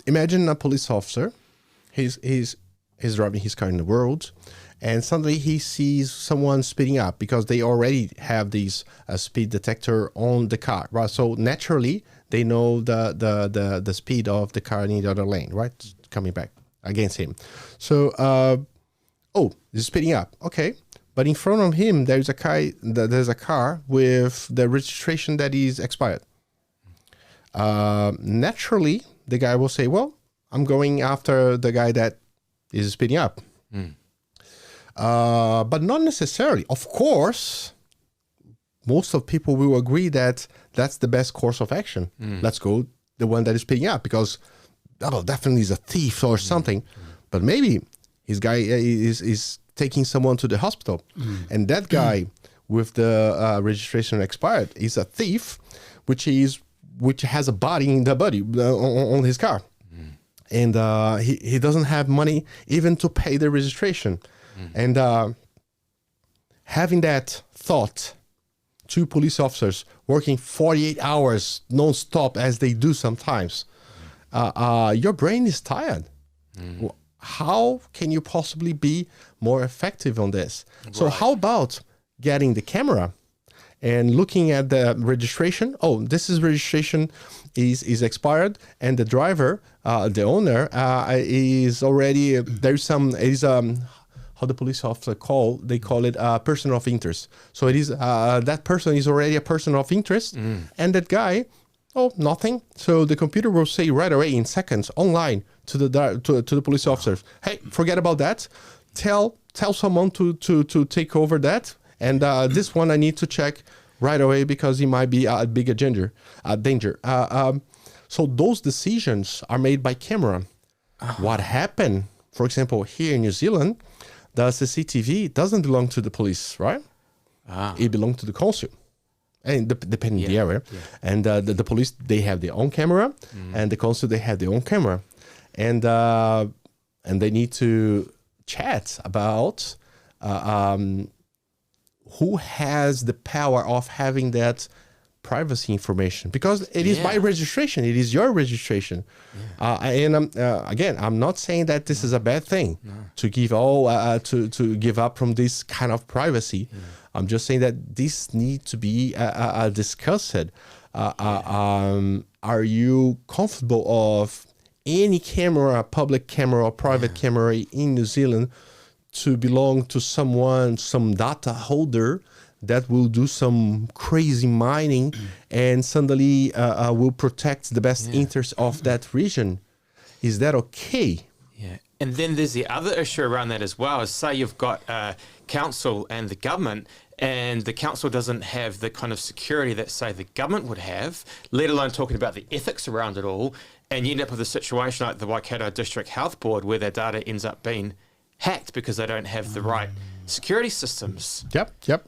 imagine a police officer. He's driving his car in the road, and suddenly he sees someone speeding up because they already have these speed detector on the car, right? So naturally, they know the speed of the car in the other lane, right? Coming back against him. So, he's speeding up. Okay. But in front of him, there's a car with the registration that is expired. Naturally, the guy will say, well, I'm going after the guy that is speeding up. But not necessarily. Of course, most of people will agree that that's the best course of action. Let's go the one that is speeding up because definitely is a thief or something. But maybe his guy is taking someone to the hospital. And that guy with the registration expired is a thief, which has a body in the body on his car. And he doesn't have money even to pay the registration. And having that thought, two police officers working 48 hours non-stop as they do sometimes, your brain is tired. How can you possibly be more effective on this? Right. So how about getting the camera and looking at the registration? Oh, this is registration is expired, and the driver, the owner, is already how the police officer they call it a person of interest. So it is that person is already a person of interest, and that guy, nothing. So the computer will say right away in seconds online to the police officers, hey, forget about that. Tell someone to take over that, and this one I need to check right away because he might be a bigger danger. So those decisions are made by camera. What happened, for example, here in New Zealand, the CCTV doesn't belong to the police, right? It belongs to the council. And depending on the area. Yeah. And the police, they have their own camera, and the council, they have their own camera. And they need to chat about who has the power of having that privacy information, because it is my registration. It is your registration. And again, I'm not saying that this is a bad thing to give to give up from this kind of privacy. I'm just saying that this needs to be discussed. Are you comfortable of any camera, public camera or private camera in New Zealand to belong to someone, some data holder that will do some crazy mining and suddenly will protect the best interest of that region? Is that okay? Yeah. And then there's the other issue around that as well, is say you've got council and the government, and the council doesn't have the kind of security that, say, the government would have, let alone talking about the ethics around it all, and you end up with a situation like the Waikato District Health Board where their data ends up being hacked because they don't have the right security systems. Yep.